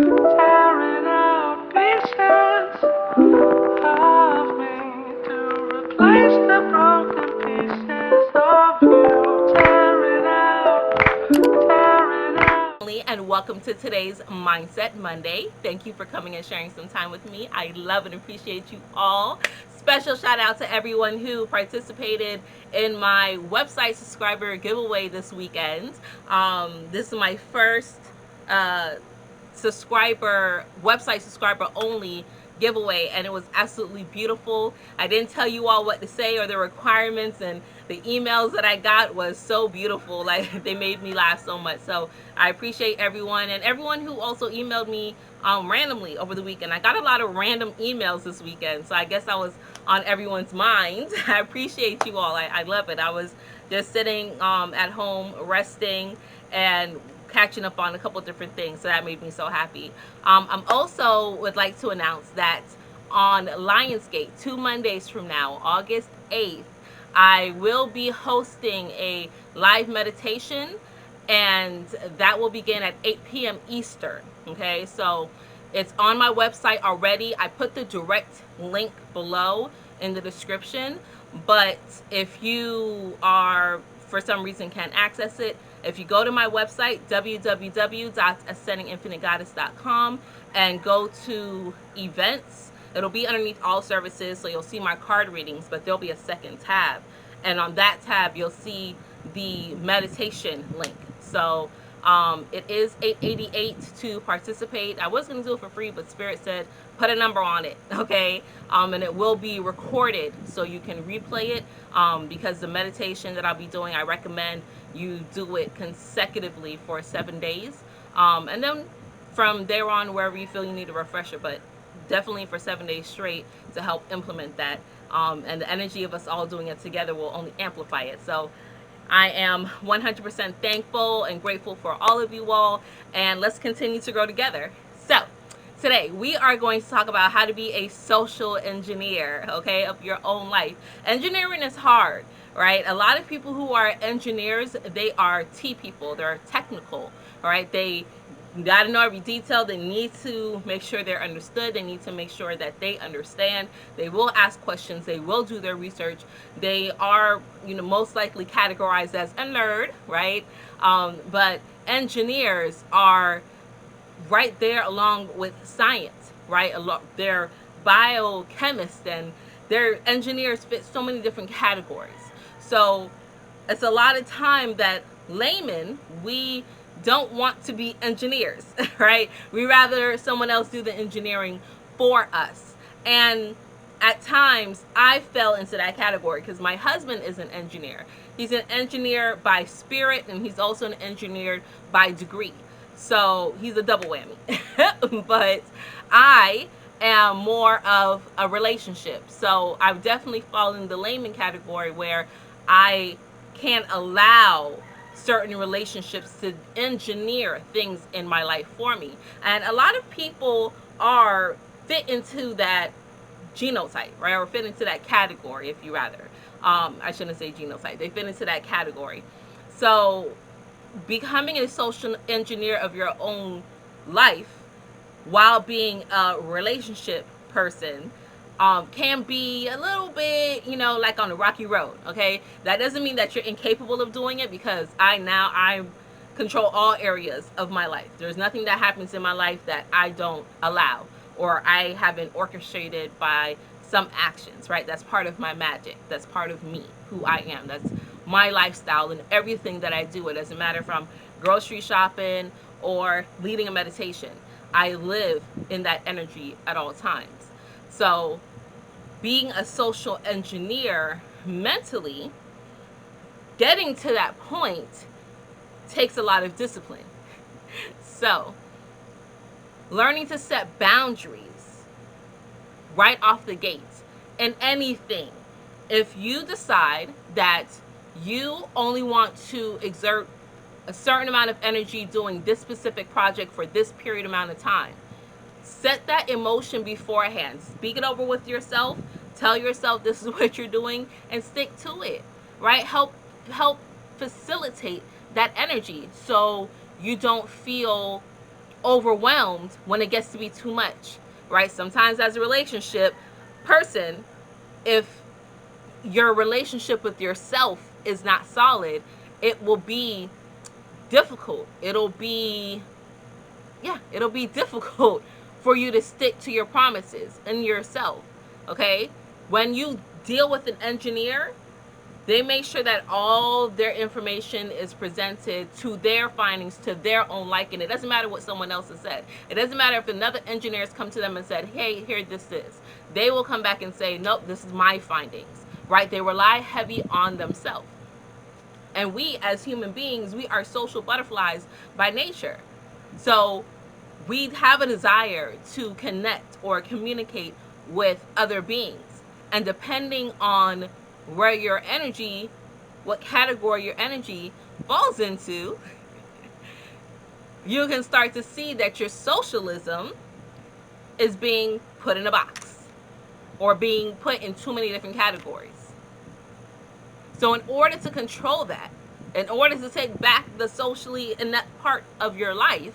Tearing out pieces of me to replace the broken pieces of you. Tearing out. And welcome to today's Mindset Monday. Thank you for coming and sharing some time with me. I love and appreciate you all. Special shout out to everyone who participated in my website subscriber giveaway this weekend. This is my first uh, website subscriber only giveaway, and it was absolutely beautiful. I didn't tell you all what to say or the requirements, and the emails that I got was so beautiful. Like, they made me laugh so much. So I appreciate everyone, and everyone who also emailed me randomly over the weekend. I got a lot of random emails this weekend, so I guess I was on everyone's mind. I appreciate you all. I love it. I was just sitting at home resting and catching up on a couple different things, so that made me so happy. I'm also would like to announce that on Lionsgate, 2 Mondays from now, August 8th, I will be hosting a live meditation, and that will begin at 8 p.m. Eastern. Okay, so it's on my website already. I put the direct link below in the description, but if you are, for some reason, can't access it, if you go to my website, www.ascendinginfinitegoddess.com, and go to events, it'll be underneath all services, so you'll see my card readings, but there'll be a second tab. And on that tab, you'll see the meditation link. So it is $888 to participate. I was going to do it for free, but Spirit said put a number on it, okay? And it will be recorded, so you can replay it, because the meditation that I'll be doing, I recommend you do it consecutively for 7 days. And then from there on, wherever you feel you need a refresher, but definitely for 7 days straight to help implement that. And the energy of us all doing it together will only amplify it. So I am 100% thankful and grateful for all of you all, and let's continue to grow together. So today we are going to talk about how to be a social engineer, okay, of your own life. Engineering is hard, right? A lot of people who are engineers, they are T people, they're technical, right? They got to know every detail. They need to make sure they're understood. They need to make sure that they understand. They will ask questions. They will do their research. They are, most likely categorized as a nerd, right? But engineers are right there along with science, right? They're biochemists, and their engineers fit so many different categories. So it's a lot of time that laymen, we don't want to be engineers, right? We rather someone else do the engineering for us. And at times I fell into that category because my husband is an engineer. He's an engineer by spirit, and he's also an engineer by degree. So he's a double whammy. But I am more of a relationship. So I've definitely fallen in the layman category where I can't allow certain relationships to engineer things in my life for me. And a lot of people are fit into that genotype, right? Or fit into that category, if you rather. I shouldn't say genotype. They fit into that category. So becoming a social engineer of your own life while being a relationship person can be a little bit, like on a rocky road, okay? That doesn't mean that you're incapable of doing it, because I control all areas of my life. There's nothing that happens in my life that I don't allow or I haven't orchestrated by some actions, right? That's part of my magic. That's part of me, who I am. That's my lifestyle and everything that I do. It doesn't matter if I'm grocery shopping or leading a meditation. I live in that energy at all times. So being a social engineer mentally, getting to that point takes a lot of discipline. So learning to set boundaries right off the gate in anything. If you decide that you only want to exert a certain amount of energy doing this specific project for this period amount of time, set that emotion beforehand. Speak it over with yourself. Tell yourself this is what you're doing, and stick to it, right? Help facilitate that energy so you don't feel overwhelmed when it gets to be too much, right? Sometimes as a relationship person, if your relationship with yourself is not solid, it will be difficult. It'll be difficult for you to stick to your promises and yourself. Okay? When you deal with an engineer, they make sure that all their information is presented to their findings, to their own liking. It doesn't matter what someone else has said. It doesn't matter if another engineer has come to them and said, hey, here this is. They will come back and say, nope, this is my findings, right? They rely heavy on themselves. And we, as human beings, we are social butterflies by nature. So we have a desire to connect or communicate with other beings. And depending on where your energy, what category your energy falls into, you can start to see that your socialism is being put in a box or being put in too many different categories. So in order to control that, in order to take back the socially inept part of your life,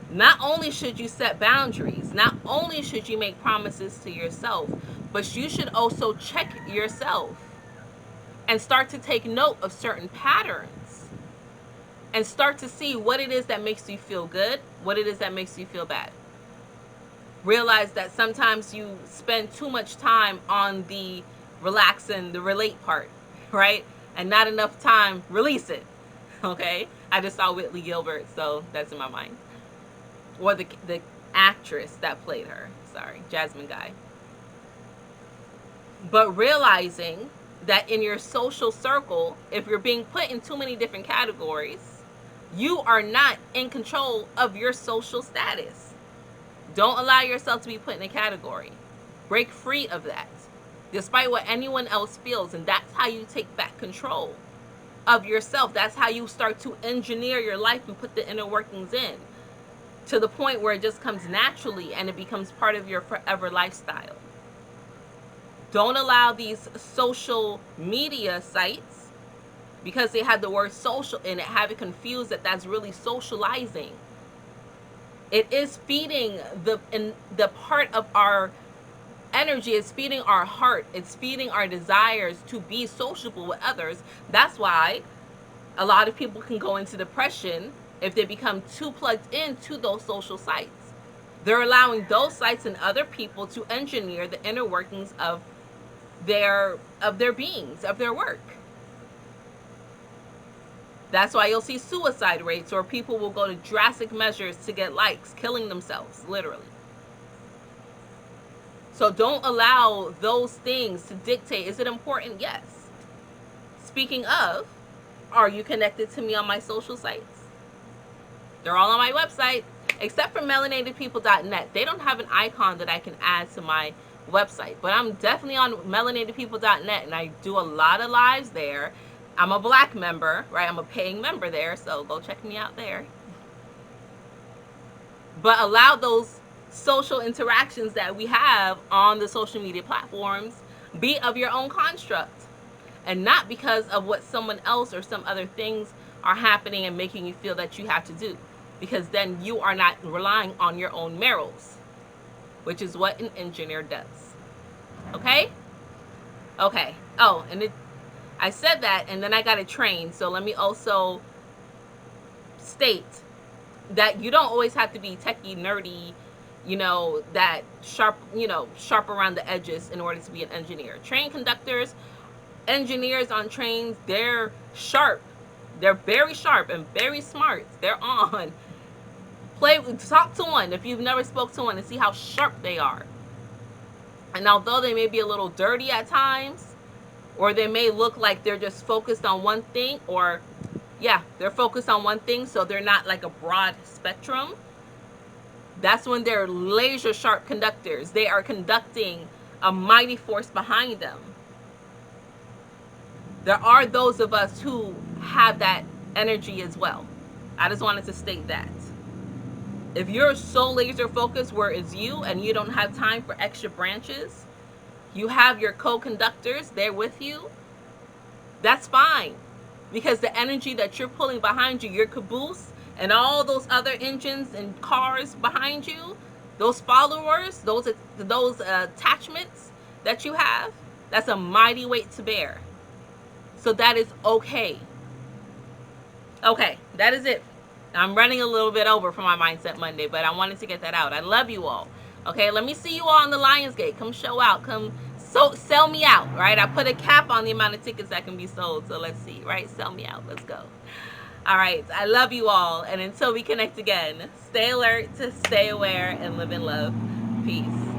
not only should you set boundaries, not only should you make promises to yourself, but you should also check yourself and start to take note of certain patterns and start to see what it is that makes you feel good, what it is that makes you feel bad. Realize that sometimes you spend too much time on the relax and the relate part, right? And not enough time release it. Okay? I just saw Whitley Gilbert, so that's in my mind. Or the actress that played her. Sorry, Jasmine Guy. But realizing that in your social circle, if you're being put in too many different categories, you are not in control of your social status. Don't allow yourself to be put in a category. Break free of that, despite what anyone else feels. And that's how you take back control of yourself. That's how you start to engineer your life and put the inner workings in, to the point where it just comes naturally and it becomes part of your forever lifestyle. Don't allow these social media sites, because they have the word social in it, have it confused that that's really socializing. It is feeding the part of our energy, it's feeding our heart, it's feeding our desires to be sociable with others. That's why a lot of people can go into depression if they become too plugged into those social sites. They're allowing those sites and other people to engineer the inner workings of their beings, of their work. That's why you'll see suicide rates, or people will go to drastic measures to get likes, killing themselves, literally. So don't allow those things to dictate. Is it important? Yes. Speaking of, are you connected to me on my social sites? They're all on my website, except for melanatedpeople.net. They don't have an icon that I can add to my website, but I'm definitely on melanatedpeople.net, and I do a lot of lives there. I'm a black member, right? I'm a paying member there, so go check me out there. But allow those social interactions that we have on the social media platforms be of your own construct, and not because of what someone else or some other things are happening and making you feel that you have to do, because then you are not relying on your own morals, which is what an engineer does. Okay? Okay. Oh, and I said that, and then I got to train. So let me also state that you don't always have to be techie, nerdy, that sharp around the edges in order to be an engineer. Train conductors, engineers on trains, they're sharp. They're very sharp and very smart. They're on. Talk to one if you've never spoke to one and see how sharp they are. And although they may be a little dirty at times, or they may look like they're just focused on one thing, or they're focused on one thing, so they're not like a broad spectrum. That's when they're laser sharp conductors. They are conducting a mighty force behind them. There are those of us who have that energy as well. I just wanted to state that. If you're so laser focused where it's you and you don't have time for extra branches, you have your co-conductors there with you, that's fine. Because the energy that you're pulling behind you, your caboose, And all those other engines and cars behind you, those followers, those attachments that you have, that's a mighty weight to bear. So that is okay. Okay, that is it. I'm running a little bit over for my Mindset Monday, but I wanted to get that out. I love you all. Okay, let me see you all on the Lionsgate. Come show out. Come sell me out, right? I put a cap on the amount of tickets that can be sold. So let's see, right? Sell me out. Let's go. All right, I love you all. And until we connect again, stay alert, stay aware, and live in love. Peace.